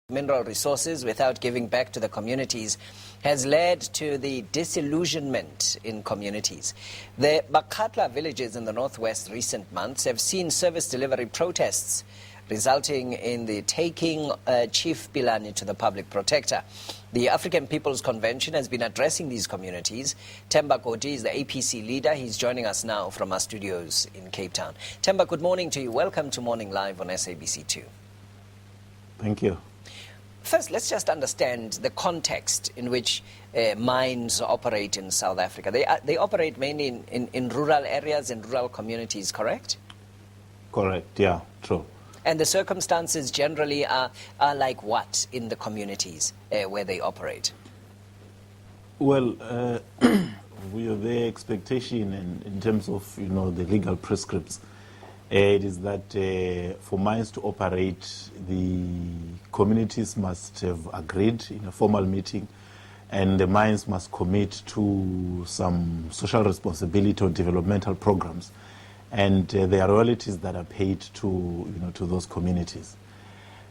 mineral resources without giving back to the communities has led to the disillusionment in communities. The BAKGATLA villages in the northwest recent months have seen service delivery protests resulting in the taking Chief PILANE to the public protector. The African People's Convention has been addressing these communities. Themba Godi is the APC leader. He's joining us now from our studios in Cape Town. Themba, good morning to you. Welcome to Morning Live on SABC2. Thank you. First, let's just understand the context in which mines operate in South Africa. They operate mainly in rural areas and rural communities, correct? Correct, yeah, true. And the circumstances generally are like what in the communities where they operate? Well, we have the expectation in terms of, the legal prescripts. It is that for mines to operate, the communities must have agreed in a formal meeting, and the mines must commit to some social responsibility or developmental programs. And there are royalties that are paid to, to those communities.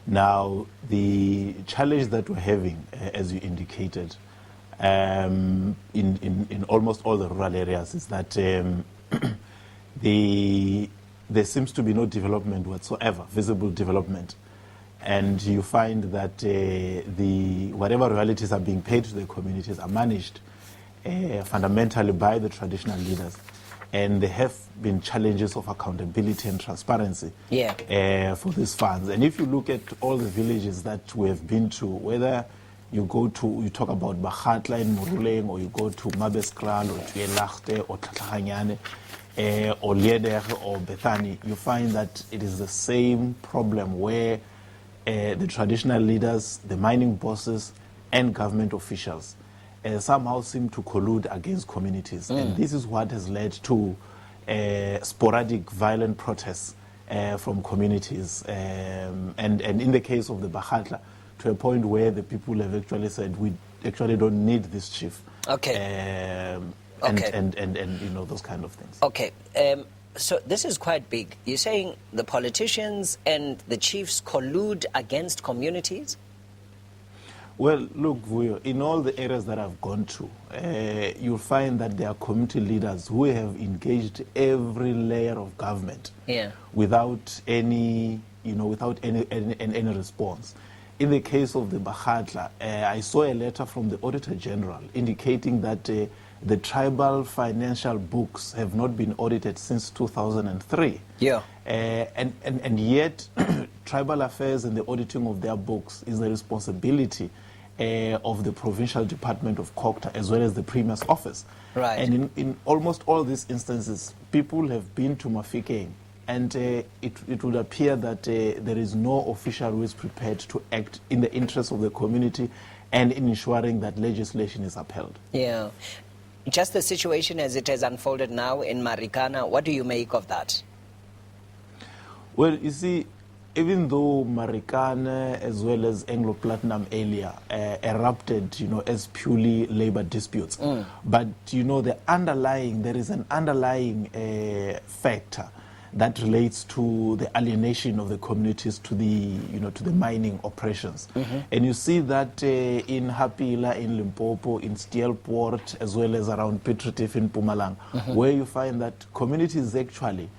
Now, the challenge that we're having, as you indicated, in almost all the rural areas is that there seems to be no development whatsoever, visible development. And you find that whatever royalties are being paid to the communities are managed fundamentally by the traditional leaders. And there have been challenges of accountability and transparency for these funds. And if you look at all the villages that we have been to, whether you talk about BAKGATLA in Moruleng, or you go to Mabeskral, or Tuyelachte, or Tlatlaganyane, or Lieder, or Bethany, you find that it is the same problem where the traditional leaders, the mining bosses, and government officials somehow seem to collude against communities. And this is what has led to sporadic violent protests from communities. And in the case of the BAKGATLA, to a point where the people have actually said, we actually don't need this chief. Okay. And those kind of things. Okay. So this is quite big. You're saying the politicians and the chiefs collude against communities? Well, look, in all the areas that I've gone to, you'll find that there are community leaders who have engaged every layer of government without any response. In the case of the BAKGATLA, I saw a letter from the Auditor General indicating that the tribal financial books have not been audited since 2003. Yeah. And yet, tribal affairs and the auditing of their books is the responsibility of the Provincial Department of COGTA as well as the Premier's office. Right. And in almost all these instances, people have been to Mafikeng, and it would appear that there is no official who is prepared to act in the interest of the community and in ensuring that legislation is upheld. Yeah. Just the situation as it has unfolded now in Marikana, what do you make of that? Well, you see, even though Marikana as well as Anglo-Platinum earlier erupted, as purely labor disputes, but there is an underlying factor that relates to the alienation of the communities to the mining operations. And you see that in Hapila, in Limpopo, in Steelport, as well as around Piet Retief in Mpumalanga, where you find that communities actually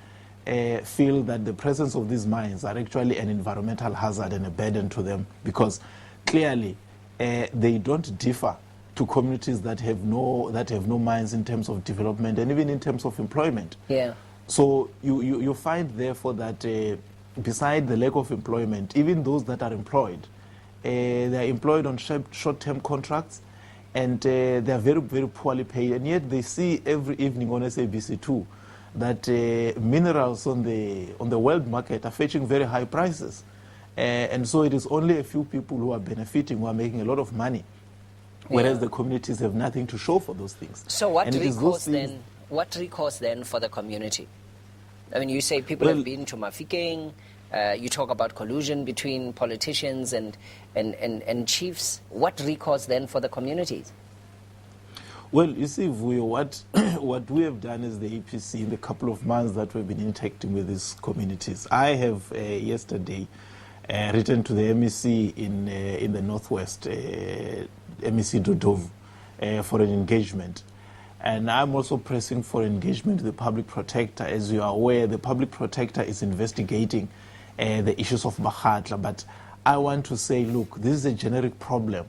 feel that the presence of these mines are actually an environmental hazard and a burden to them, because clearly they don't differ to communities that have no mines in terms of development and even in terms of employment. Yeah. So you find, therefore, that beside the lack of employment, even those that are employed, they are employed on short-term contracts, and they are very, very poorly paid. And yet they see every evening on SABC2 that minerals on the world market are fetching very high prices. And so it is only a few people who are benefiting, who are making a lot of money, whereas the communities have nothing to show for those things. So what recourse then for the community? I mean, you say people have been to Mafikeng, you talk about collusion between politicians and chiefs. What recourse then for the communities? Well, you see, what we have done as the APC in the couple of months that we've been interacting with these communities, I have yesterday written to the MEC in the Northwest, MEC Dodov, for an engagement. And I'm also pressing for engagement with the Public Protector. As you are aware, the Public Protector is investigating the issues of BAKGATLA. But I want to say, look, this is a generic problem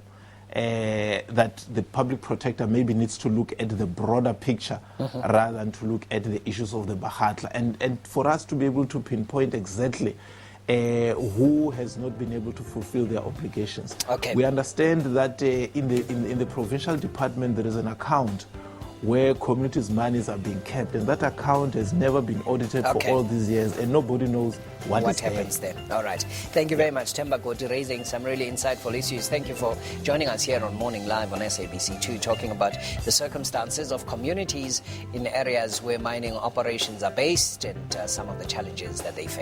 that the Public Protector maybe needs to look at the broader picture rather than to look at the issues of the BAKGATLA. And for us to be able to pinpoint exactly who has not been able to fulfill their obligations. Okay. We understand that in the provincial department there is an account where communities' monies are being kept, and that account has never been audited for all these years, and nobody knows what happens there. All right. Thank you very much, Themba Godi, raising some really insightful issues. Thank you for joining us here on Morning Live on SABC2, talking about the circumstances of communities in areas where mining operations are based and some of the challenges that they face.